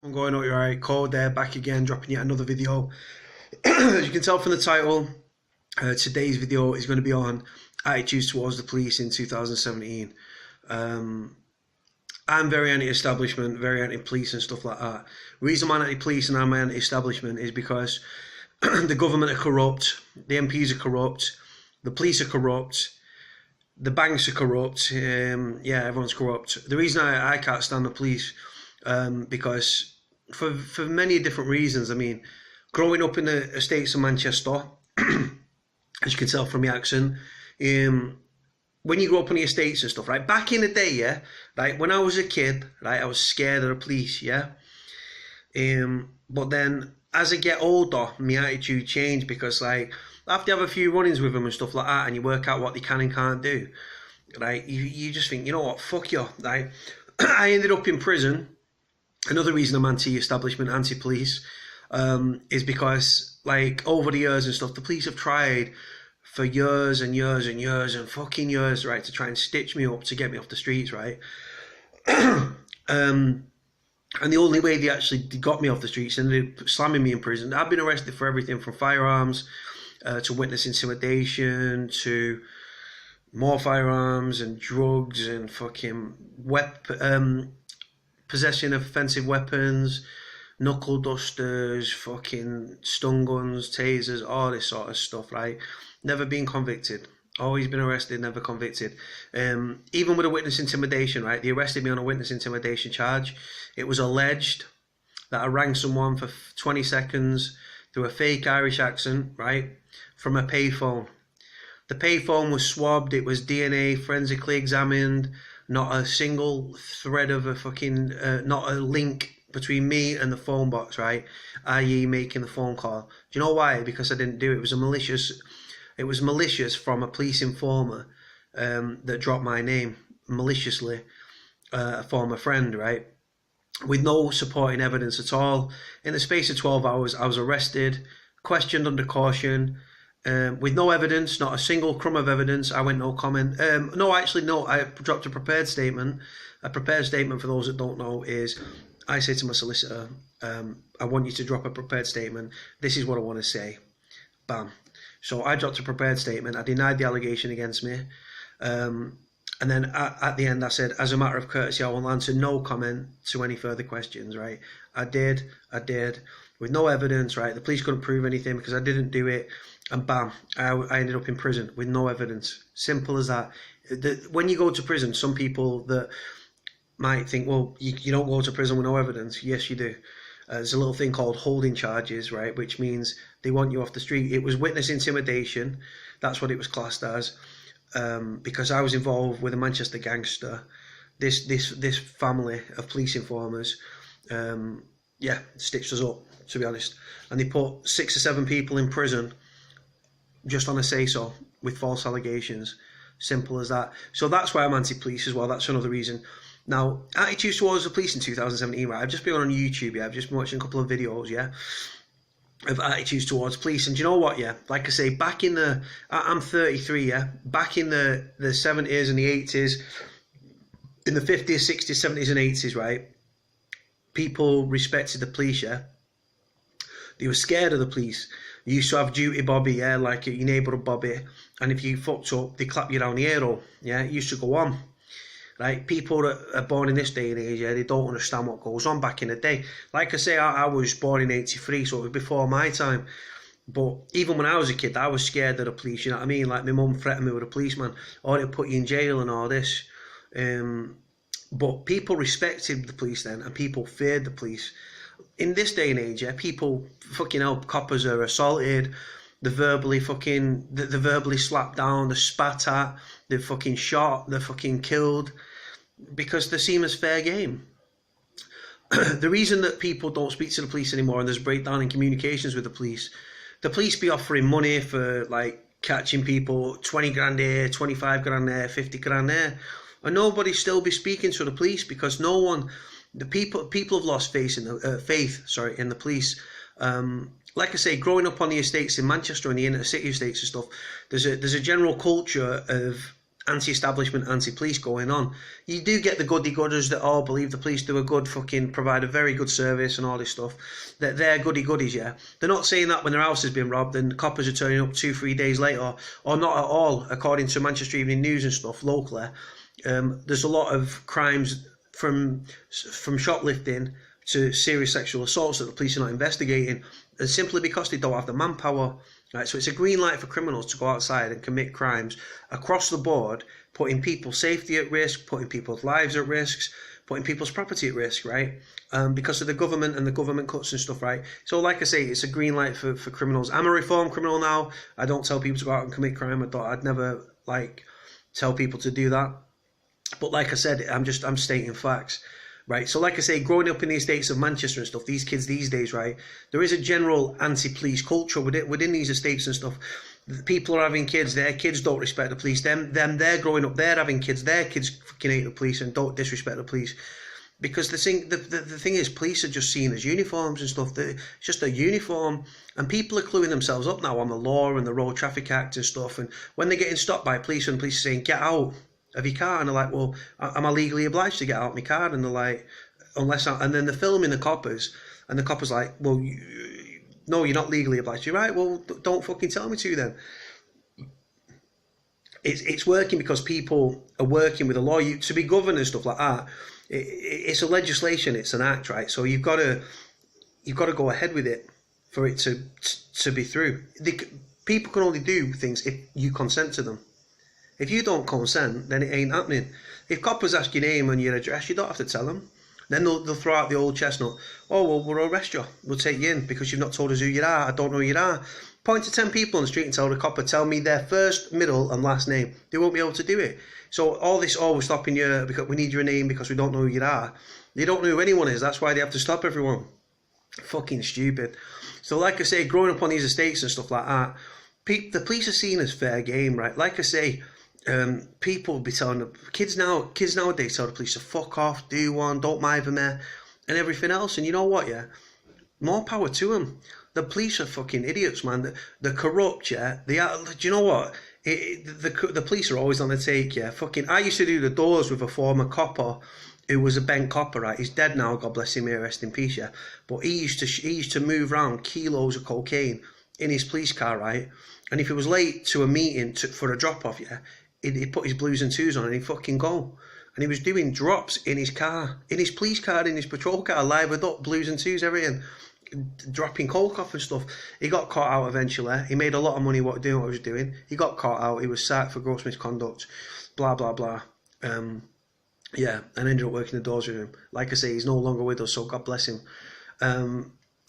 I'm going out, you're right. Code there, back again, dropping yet another video. As you can tell from the title, today's video is going to be on attitudes towards the police in 2017. I'm very anti-establishment, very anti-police and stuff like that. The reason I'm anti-police and I'm anti-establishment is because the government are corrupt, the MPs are corrupt, the police are corrupt, the banks are corrupt. Yeah, everyone's corrupt. The reason I can't stand the police, because for many different reasons. I mean, growing up in the estates of Manchester, as you can tell from my accent, when you grow up on the estates and stuff, right? Back in the day, yeah, like when I was a kid, right, I was scared of the police, yeah. But then as I get older, my attitude changed because, like, after you have a few run-ins with them and stuff like that, and you work out what they can and can't do, right? You just think, you know what, fuck you, right? I ended up in prison. Another reason I'm anti-establishment, anti-police, is because, like, over the years and stuff, the police have tried for years and years and years and fucking years, right, to try and stitch me up to get me off the streets, right? And the only way they actually got me off the streets ended up slamming me in prison. I've been arrested for everything from firearms to witness intimidation to more firearms and drugs and fucking possession of offensive weapons, knuckle dusters, fucking stun guns, tasers, all this sort of stuff, right? Never been convicted. Always been arrested, never convicted. Even with a witness intimidation, right? They arrested me on a witness intimidation charge. It was alleged that I rang someone for 20 seconds through a fake Irish accent, right? From a payphone. The payphone was swabbed, it was DNA forensically examined, not a single thread of a fucking, not a link between me and the phone box, right? I.e. making the phone call. Do you know why? Because I didn't do it. It was malicious from a police informer that dropped my name maliciously, a former friend, right? With no supporting evidence at all. In the space of 12 hours, I was arrested, questioned under caution, with no evidence, not a single crumb of evidence. I went no comment. No, actually, no, I dropped a prepared statement. A prepared statement, for those that don't know, is I say to my solicitor, I want you to drop a prepared statement. This is what I want to say. Bam. So I dropped a prepared statement. I denied the allegation against me. And then at the end, I said, as a matter of courtesy, I will answer no comment to any further questions, right? I did, with no evidence, right? The police couldn't prove anything because I didn't do it. And bam, I ended up in prison with no evidence. Simple as that. When you go to prison, some people that might think, well, you don't go to prison with no evidence. Yes, you do. There's a little thing called holding charges, right? Which means they want you off the street. It was witness intimidation. That's what it was classed as. Because I was involved with a Manchester gangster, this family of police informers, stitched us up, to be honest, and they put 6 or 7 people in prison just on a say-so with false allegations. Simple as that. So that's why I'm anti-police as well. That's another reason. Now, attitudes towards the police in 2017, right? I've just been on YouTube, yeah. I've just been watching a couple of videos, yeah, of attitudes towards police. And do you know what, yeah? Like I say, back in the... I'm 33, yeah? Back in the 70s and the 80s, in the 50s, 60s, 70s and 80s, right? People respected the police, yeah? They were scared of the police. You used to have duty Bobby, yeah? Like your neighbourhood Bobby. And if you fucked up, they clap you down the arrow, yeah? It used to go on. Right, people that are born in this day and age, yeah, they don't understand what goes on back in the day. Like I say, I was born in '83, so it was before my time. But even when I was a kid, I was scared of the police, you know what I mean? Like, my mum threatened me with a policeman, or they'll put you in jail and all this. But people respected the police then, and people feared the police. In this day and age, yeah, people, fucking hell, coppers are assaulted, they're verbally slapped down, they're spat at, they're fucking shot, they're fucking killed, because they seem as fair game. The reason that people don't speak to the police anymore and there's breakdown in communications with the police be offering money for, like, catching people, 20 grand there, 25 grand there, 50 grand there, and nobody still be speaking to the police because no one, the people have lost faith in the police. Like I say, growing up on the estates in Manchester and the inner city estates and stuff, there's a general culture of anti-establishment, anti-police going on. You do get the goody-gooders that all believe the police do a good fucking, provide a very good service and all this stuff. That they're goody-goodies, yeah. They're not saying that when their house has been robbed and coppers are turning up 2-3 days later, or not at all, according to Manchester Evening News and stuff locally. There's a lot of crimes from shoplifting to serious sexual assaults that the police are not investigating, and simply because they don't have the manpower. Right, so it's a green light for criminals to go outside and commit crimes across the board, putting people's safety at risk, putting people's lives at risk, putting people's property at risk, right? Because of the government and the government cuts and stuff, right? So like I say, it's a green light for criminals. I'm a reformed criminal now. I don't tell people to go out and commit crime. I'd never tell people to do that. But like I said, I'm stating facts. Right, so like I say, growing up in the estates of Manchester and stuff, these kids these days, right, there is a general anti-police culture within these estates and stuff. People are having kids, their kids don't respect the police. They're growing up, they're having kids, their kids fucking hate the police and don't disrespect the police. Because the thing is, police are just seen as uniforms and stuff. It's just a uniform, and people are cluing themselves up now on the law and the Road Traffic Act and stuff. And when they're getting stopped by police and police are saying, get out of your car, and they're like, well, am I legally obliged to get out of my car? And they're like, and then they're filming the coppers, and the coppers like, well, no, you're not legally obliged. You're right, well, don't fucking tell me to then. It's working because people are working with the law. To be governed and stuff like that, it's a legislation, it's an act, right? So you've got to go ahead with it for it to be through. People can only do things if you consent to them. If you don't consent, then it ain't happening. If coppers ask your name and your address, you don't have to tell them. Then they'll throw out the old chestnut. Oh, well, we'll arrest you. We'll take you in because you've not told us who you are. I don't know who you are. Point to 10 people on the street and tell the copper, tell me their first, middle and last name. They won't be able to do it. So all this, we're stopping you because we need your name because we don't know who you are. They don't know who anyone is. That's why they have to stop everyone. Fucking stupid. So like I say, growing up on these estates and stuff like that, the police are seen as fair game, right? Like I say, people will be telling the kids nowadays tell the police to fuck off, do one, don't mind them, and everything else. And you know what, yeah, more power to them. The police are fucking idiots, man. They're corrupt, yeah. Do you know what? The police are always on the take, yeah. I used to do the doors with a former copper who was a bent copper, right? He's dead now, God bless him, may rest in peace, yeah. But he used to move around kilos of cocaine in his police car, right? And if he was late to a meeting for a drop off, yeah, he'd put his blues and twos on and he'd fucking go. And he was doing drops in his car, in his police car, in his patrol car, livered up, blues and twos, everything, dropping coke off and stuff. He got caught out eventually. He made a lot of money doing what he was doing. He got caught out. He was sacked for gross misconduct, blah, blah, blah. Yeah, and ended up working the doors with him. Like I say, he's no longer with us, so God bless him.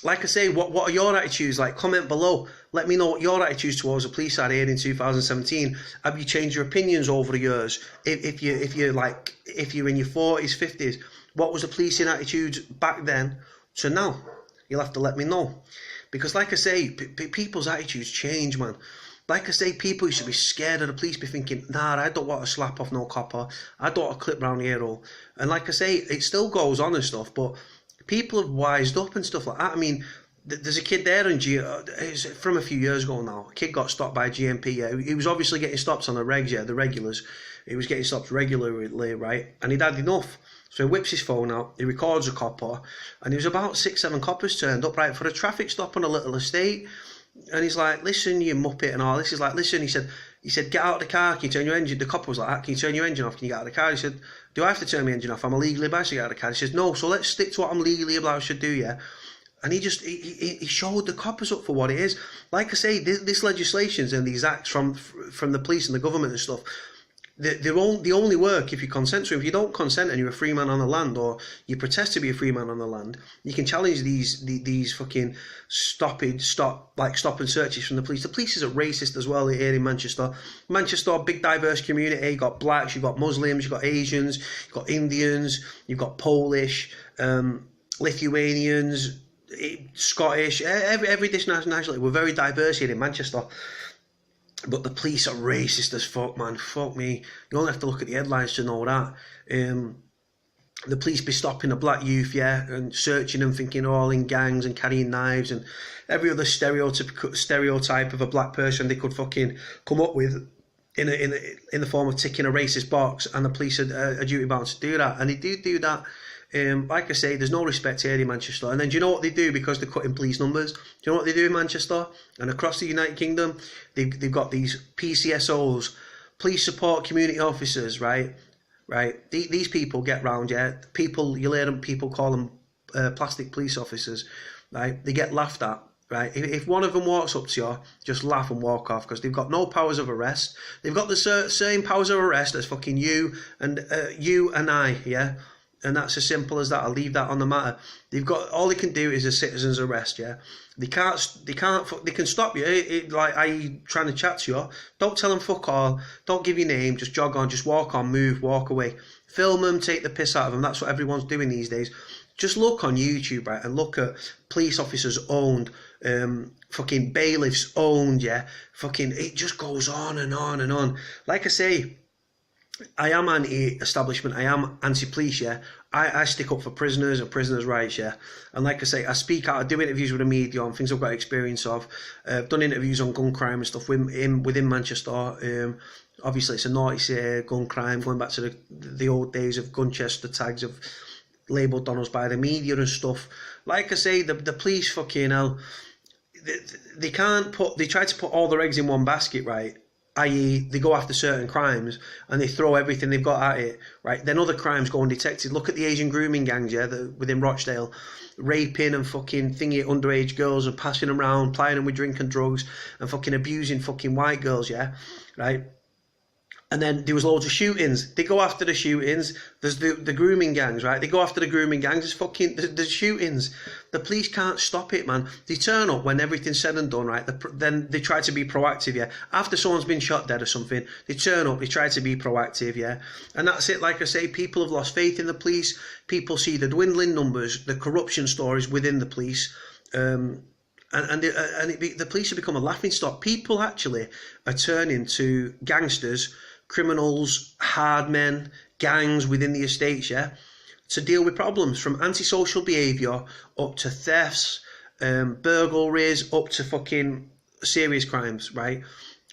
Like I say, what are your attitudes like? Comment below. Let me know what your attitudes towards the police are here in 2017. Have you changed your opinions over the years? If you're in your 40s, 50s, what was the policing attitudes back then to now? You'll have to let me know. Because like I say, people's attitudes change, man. Like I say, people used to be scared of the police, be thinking, nah, I don't want to slap off no copper. I don't want to clip round the hero. And like I say, it still goes on and stuff, but people have wised up and stuff like that. I mean, there's a kid there from a few years ago now. A kid got stopped by GMP. Yeah. He was obviously getting stopped on the regs, yeah, the regulars. He was getting stopped regularly, right? And he'd had enough. So he whips his phone out, he records a copper, and there was about 6-7 coppers turned up, right, for a traffic stop on a little estate. And he's like, listen, you muppet and all this. He's like, listen, he said, get out of the car, can you turn your engine? The copper was like, can you turn your engine off? Can you get out of the car? He said, do I have to turn my engine off? I'm illegally obliged to get out of the car. He says, no, so let's stick to what I'm legally obliged to do, yeah? And he showed the coppers up for what it is. Like I say, this legislations and these acts from the police and the government and stuff, they only work if you consent to it. If you don't consent and you're a free man on the land, or you protest to be a free man on the land, you can challenge these fucking stop and searches from the police. The police is a racist as well here in Manchester. Manchester, big diverse community. You've got blacks, you've got Muslims, you've got Asians, you've got Indians, you've got Polish, Lithuanians, Scottish, every nationality. We're very diverse here in Manchester. But the police are racist as fuck, man. Fuck me. You only have to look at the headlines to know that. The police be stopping a black youth, yeah, and searching them, thinking they're all in gangs and carrying knives and every other stereotype of a black person they could fucking come up with. in the form of ticking a racist box, and the police are duty bound to do that, and they do that. Like I say, there's no respect here in Manchester. And then do you know what they do because they're cutting police numbers? Do you know what they do in Manchester and across the United Kingdom? They've got these PCSOs, police support community officers, right? Right. These people get round, yeah. People, you'll hear them, people call them plastic police officers, right? They get laughed at. Right, if one of them walks up to you, just laugh and walk off because they've got no powers of arrest. They've got the same powers of arrest as fucking you and I, yeah. And that's as simple as that. I'll leave that on the matter. They've got all they can do is a citizen's arrest, yeah. They can stop you. Like, are you trying to chat to you? Don't tell them fuck all. Don't give your name. Just jog on. Just walk on. Move. Walk away. Film them. Take the piss out of them. That's what everyone's doing these days. Just look on YouTube, right, and look at police officers owned, fucking bailiffs owned, yeah. Fucking, it just goes on and on and on. Like I say, I am anti-establishment. I am anti-police, yeah. I stick up for prisoners and prisoners' rights, yeah. And like I say, I speak out. I do interviews with the media on things I've got experience of. I've done interviews on gun crime and stuff within Manchester. Obviously, it's a naughty gun crime, going back to the old days of Gunchester tags of labelled on us by the media and stuff. Like I say, the police, fucking hell, they try to put all their eggs in one basket, right? I.e., they go after certain crimes and they throw everything they've got at it, right? Then other crimes go undetected. Look at the Asian grooming gangs, yeah, within Rochdale, raping and fucking thingy underage girls and passing them around, plying them with drink and drugs and fucking abusing fucking white girls, yeah, right? And then there was loads of shootings. They go after the shootings. There's the grooming gangs, right? They go after the grooming gangs. There's shootings. The police can't stop it, man. They turn up when everything's said and done, right? Then they try to be proactive, yeah. After someone's been shot dead or something, they turn up, they try to be proactive, yeah. And that's it. Like I say, people have lost faith in the police. People see the dwindling numbers, the corruption stories within the police. The police have become a laughingstock. People actually are turning to gangsters, criminals, hard men, gangs within the estates, yeah, to deal with problems from antisocial behaviour up to thefts, burglaries, up to fucking serious crimes, right?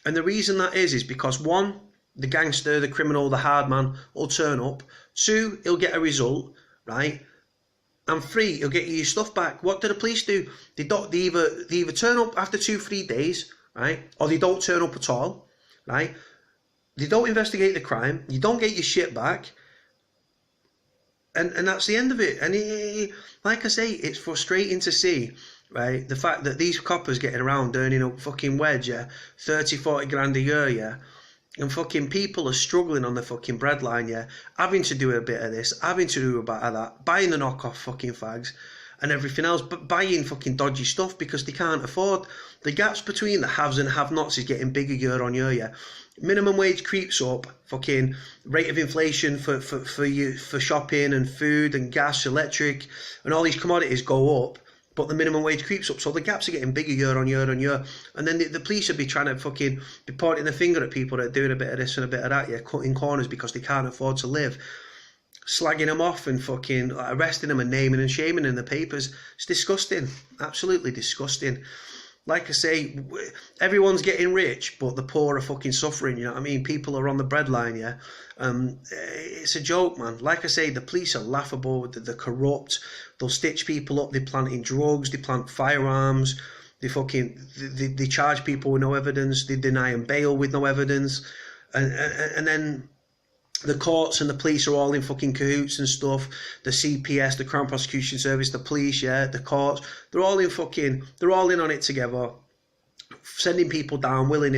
And the reason that is because one, the gangster, the criminal, the hard man will turn up. Two, he'll get a result, right? And three, he'll get you your stuff back. What do the police do? They either turn up after 2-3 days, right? Or they don't turn up at all, right? They don't investigate the crime. You don't get your shit back. And that's the end of it. And like I say, it's frustrating to see, right, the fact that these coppers getting around earning a fucking wedge, yeah, 30-40 grand a year, yeah, and fucking people are struggling on the fucking breadline, yeah, having to do a bit of this, having to do a bit of that, buying the knockoff fucking fags and everything else, but buying fucking dodgy stuff because they can't afford. The gaps between the haves and have-nots is getting bigger year on year, yeah. Minimum wage creeps up, fucking rate of inflation for shopping and food and gas, electric, and all these commodities go up, but the minimum wage creeps up, so the gaps are getting bigger year on year on year. And then the police would be trying to fucking be pointing the finger at people that are doing a bit of this and a bit of that, yeah, cutting corners because they can't afford to live, slagging them off and fucking arresting them and naming and shaming in the papers. It's disgusting, absolutely disgusting. Like I say, everyone's getting rich, but the poor are fucking suffering, you know what I mean? People are on the breadline, yeah? It's a joke, man. Like I say, the police are laughable, they're corrupt, they'll stitch people up, they plant in drugs, they plant firearms, they charge people with no evidence, they deny them bail with no evidence, and then the courts and the police are all in fucking cahoots and stuff. The CPS, the Crown Prosecution Service, the police, yeah, the courts, they're all in on it together, sending people down willy-nilly.